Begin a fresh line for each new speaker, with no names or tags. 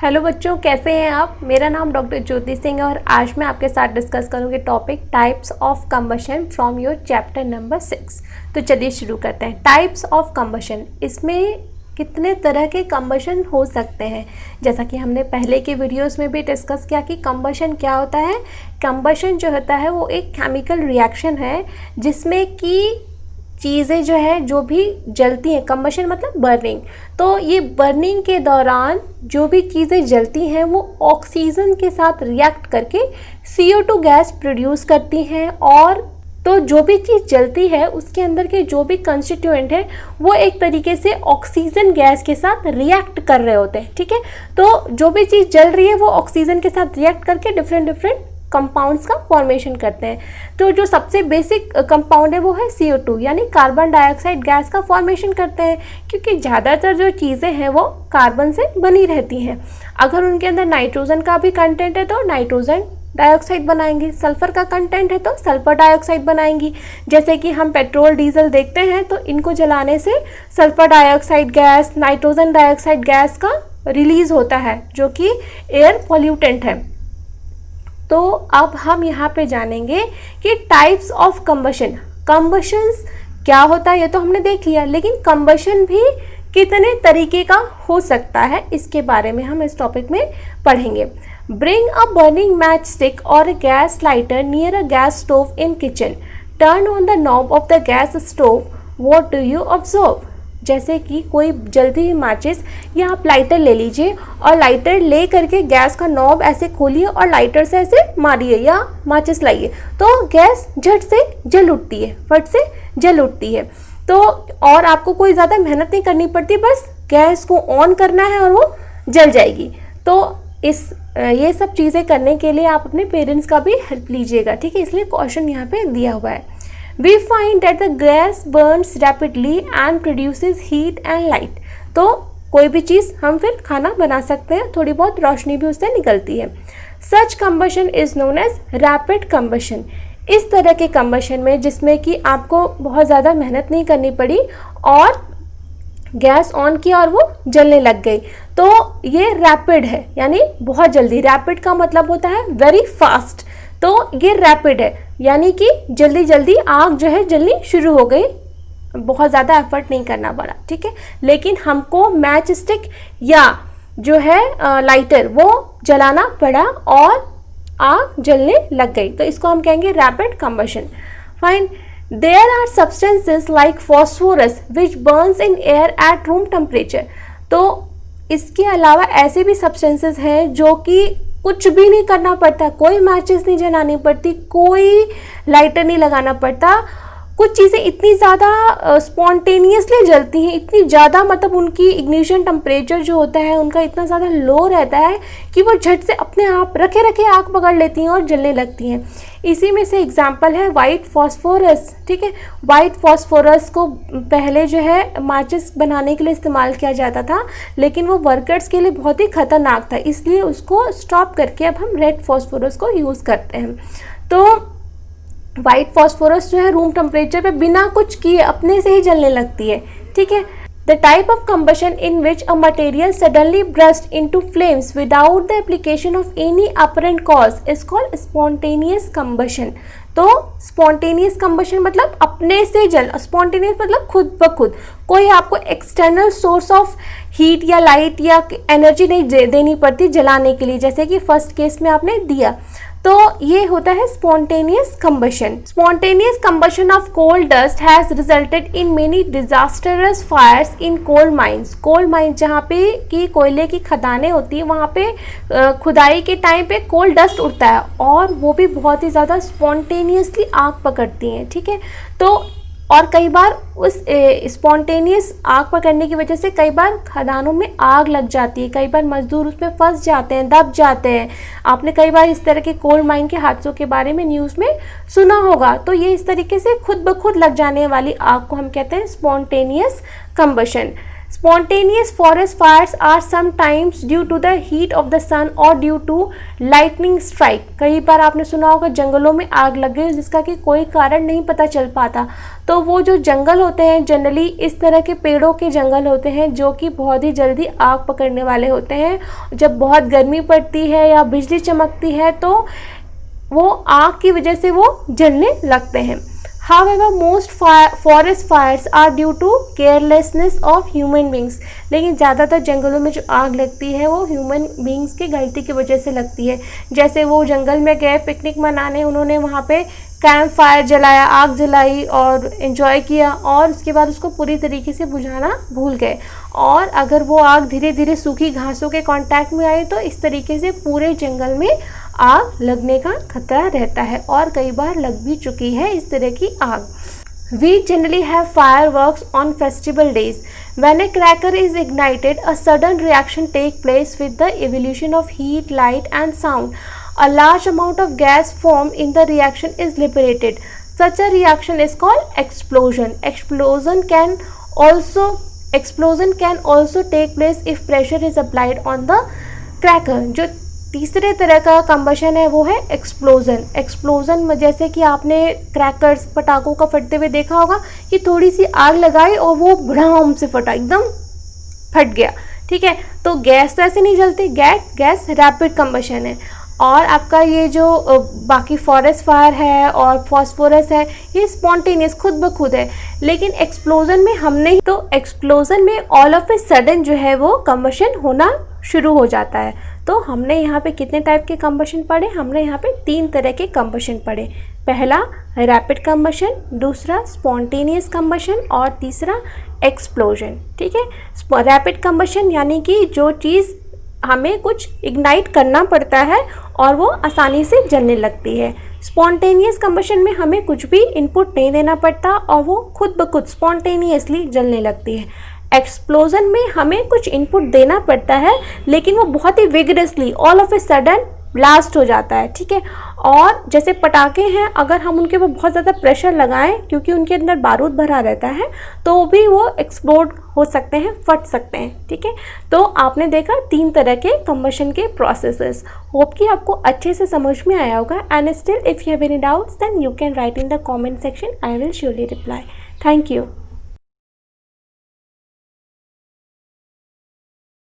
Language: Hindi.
हेलो बच्चों, कैसे हैं आप। मेरा नाम डॉक्टर ज्योति सिंह है और आज मैं आपके साथ डिस्कस करूंगी topic types of combustion from your chapter number 6। तो चलिए शुरू करते हैं। टाइप्स ऑफ कंबशन, इसमें कितने तरह के कंबशन हो सकते हैं। जैसा कि हमने पहले के वीडियोस में भी डिस्कस किया कि कंबशन क्या होता है। कंबशन जो होता है वो एक केमिकल रिएक्शन है जिसमें कि चीज़ें जो है जो भी जलती हैं। कंबशन मतलब बर्निंग। तो ये बर्निंग के दौरान जो भी चीज़ें जलती हैं वो ऑक्सीजन के साथ रिएक्ट करके CO2 गैस प्रोड्यूस करती हैं। और तो जो भी चीज़ जलती है उसके अंदर के जो भी कंस्टिट्यूएंट है वो एक तरीके से ऑक्सीजन गैस के साथ रिएक्ट कर रहे होते हैं। ठीक है, तो जो भी चीज़ जल रही है वो ऑक्सीजन के साथ रिएक्ट करके डिफरेंट कंपाउंड्स का फॉर्मेशन करते हैं। तो जो सबसे बेसिक कंपाउंड है वो है CO2 यानी कार्बन डाइऑक्साइड गैस का फॉर्मेशन करते हैं, क्योंकि ज़्यादातर जो चीज़ें हैं वो कार्बन से बनी रहती हैं। अगर उनके अंदर नाइट्रोजन का भी कंटेंट है तो नाइट्रोजन डाइऑक्साइड बनाएंगी, सल्फ़र का कंटेंट है तो सल्फ़र डाइऑक्साइड बनाएंगी। जैसे कि हम पेट्रोल डीजल देखते हैं तो इनको जलाने से sulphur dioxide gas, nitrogen dioxide gas का रिलीज़ होता है जो कि एयर पॉल्यूटेंट है। तो अब हम यहाँ पे जानेंगे कि टाइप्स ऑफ कंबशन। कंबशंस क्या होता है ये तो हमने देख लिया, लेकिन कंबशन भी कितने तरीके का हो सकता है इसके बारे में हम इस टॉपिक में पढ़ेंगे। Bring a burning match stick और gas lighter near a gas stove in kitchen, turn on the knob of the gas stove, what do you observe. जैसे कि कोई जल्दी ही माचिस या आप लाइटर ले लीजिए और लाइटर ले करके गैस का नॉब ऐसे खोलिए और लाइटर से ऐसे मारिए या माचिस लाइए तो गैस झट से जल उठती है, फट से जल उठती है। तो और आपको कोई ज़्यादा मेहनत नहीं करनी पड़ती, बस गैस को ऑन करना है और वो जल जाएगी। तो ये सब चीज़ें करने के लिए आप अपने पेरेंट्स का भी हेल्प लीजिएगा। ठीक है, इसलिए क्वेश्चन यहाँ पे दिया हुआ है। We find that the gas burns rapidly and produces heat and light। तो कोई भी चीज़ हम फिर खाना बना सकते हैं, थोड़ी बहुत रोशनी भी उससे निकलती है। Such combustion is known as rapid combustion। इस तरह के कंबशन में जिसमें कि आपको बहुत ज़्यादा मेहनत नहीं करनी पड़ी और गैस ऑन किया और वो जलने लग गई, तो ये रैपिड है यानी बहुत जल्दी। रैपिड का मतलब होता है वेरी फास्ट, तो ये रैपिड है यानी कि जल्दी जल्दी आग जो है जलनी शुरू हो गई, बहुत ज़्यादा एफर्ट नहीं करना पड़ा। ठीक है, लेकिन हमको मैच स्टिक या जो है लाइटर वो जलाना पड़ा और आग जलने लग गई, तो इसको हम कहेंगे rapid combustion. Fine. There are substances like phosphorus which burns in air at room temperature. तो इसके अलावा ऐसे भी सब्सटेंसेस हैं जो कि कुछ भी नहीं करना पड़ता, कोई मैचेस नहीं जलानी पड़ती, कोई लाइटर नहीं लगाना पड़ता। कुछ चीज़ें इतनी ज़्यादा स्पॉन्टेनियसली जलती हैं, इतनी ज़्यादा मतलब उनकी इग्निशन टेम्परेचर जो होता है उनका इतना ज़्यादा लो रहता है कि वो झट से अपने आप रखे रखे आग पकड़ लेती हैं और जलने लगती हैं। इसी में से एग्जांपल है वाइट फॉस्फोरस। ठीक है, वाइट फॉस्फोरस को पहले जो है माचिस बनाने के लिए इस्तेमाल किया जाता था, लेकिन वो वर्कर्स के लिए बहुत ही खतरनाक था, इसलिए उसको स्टॉप करके अब हम रेड फॉस्फोरस को यूज़ करते हैं। तो वाइट फॉस्फोरस जो है रूम टेम्परेचर पे बिना कुछ किए अपने से ही जलने लगती है। ठीक है, the type of combustion in which a material suddenly burst into flames without the application of any apparent cause is called spontaneous combustion. तो स्पॉन्टेनियस कंबशन मतलब अपने से जल, स्पॉन्टेनियस मतलब खुद ब खुद, कोई आपको एक्सटर्नल सोर्स ऑफ हीट या लाइट या एनर्जी नहीं देनी पड़ती जलाने के लिए, जैसे कि फर्स्ट केस में आपने दिया। तो ये होता है spontaneous combustion. Spontaneous combustion of coal dust has resulted in many disastrous fires in coal mines. Coal mines जहाँ पे कि कोयले की खदानें होती है वहाँ पे खुदाई के टाइम पे कोल डस्ट उड़ता है और वो भी बहुत ही ज़्यादा स्पॉन्टेनियसली आग पकड़ती हैं। ठीक है, तो और कई बार उस स्पॉन्टेनियस आग पकड़ने की वजह से कई बार खदानों में आग लग जाती है, कई बार मजदूर उसमें फंस जाते हैं, दब जाते हैं। आपने कई बार इस तरह के कोल माइन के हादसों के बारे में न्यूज़ में सुना होगा। तो ये इस तरीके से खुद ब खुद लग जाने वाली आग को हम कहते हैं spontaneous combustion. Spontaneous forest fires are sometimes due to the heat of the sun or due to lightning strike. कई बार आपने सुना होगा जंगलों में आग लग गई जिसका कि कोई कारण नहीं पता चल पाता। तो वो जो जंगल होते हैं जनरली इस तरह के पेड़ों के जंगल होते हैं जो कि बहुत ही जल्दी आग पकड़ने वाले होते हैं। जब बहुत गर्मी पड़ती है या बिजली चमकती है तो वो आग की वजह से वो जलने लगते हैं। However, most forest fires are due to carelessness of human beings. लेकिन ज़्यादातर जंगलों में जो आग लगती है वो ह्यूमन बींग्स की गलती की वजह से लगती है। जैसे वो जंगल में गए पिकनिक मनाने, उन्होंने वहाँ पे कैंप फायर जलाया, आग जलाई और एंजॉय किया और उसके बाद उसको पूरी तरीके से बुझाना भूल गए। और अगर वो आग धीरे धीरे सूखी घासों के कांटेक्ट में आई तो इस तरीके से पूरे जंगल में आग लगने का खतरा रहता है और कई बार लग भी चुकी है इस तरह की आग। We generally have fireworks on festival days. When a cracker is ignited, a sudden reaction takes place with the evolution of heat, light and sound. A large amount of gas formed in the reaction is liberated. Such a reaction is called explosion. Explosion can also take place if pressure is applied on the cracker. जो तीसरे तरह का कंबशन है वो है एक्सप्लोजन में जैसे कि आपने क्रैकर्स पटाखों का फटते हुए देखा होगा कि थोड़ी सी आग लगाई और वो भड़ाम से फटा, एकदम फट गया। ठीक है, तो गैस तो ऐसे नहीं जलती, गैस रैपिड कंबशन है। और आपका ये जो बाकी फॉरेस्ट फायर है और फॉस्फोरस है ये स्पॉन्टेनियस खुद ब खुद है। लेकिन एक्सप्लोजन में हमने तो एक्सप्लोजन में ऑल ऑफ ए सडन जो है वो कंबशन होना शुरू हो जाता है। तो हमने यहाँ पे कितने टाइप के कंबशन पढ़े? हमने यहाँ पे 3 तरह के कंबशन पढ़े। पहला रैपिड कंबशन, दूसरा स्पॉन्टेनियस कंबशन और तीसरा एक्सप्लोजन। ठीक है, रैपिड कंबशन यानी कि जो चीज़ हमें कुछ इग्नाइट करना पड़ता है और वो आसानी से जलने लगती है। स्पॉन्टेनियस कंबशन में हमें कुछ भी इनपुट नहीं देना पड़ता और वो खुद ब खुद स्पॉन्टेनियसली जलने लगती है। एक्सप्लोजन में हमें कुछ इनपुट देना पड़ता है लेकिन वो बहुत ही vigorously all of a sudden blast हो जाता है। ठीक है, और जैसे पटाखे हैं अगर हम उनके ऊपर बहुत ज़्यादा प्रेशर लगाएं क्योंकि उनके अंदर बारूद भरा रहता है तो भी वो एक्सप्लोड हो सकते हैं, फट सकते हैं। ठीक है, तो आपने देखा 3 तरह के कंबशन के प्रोसेसेस। होप कि आपको अच्छे से समझ में आया होगा। And still if you have any doubts then you can write in the comment section, I will surely reply. Thank you.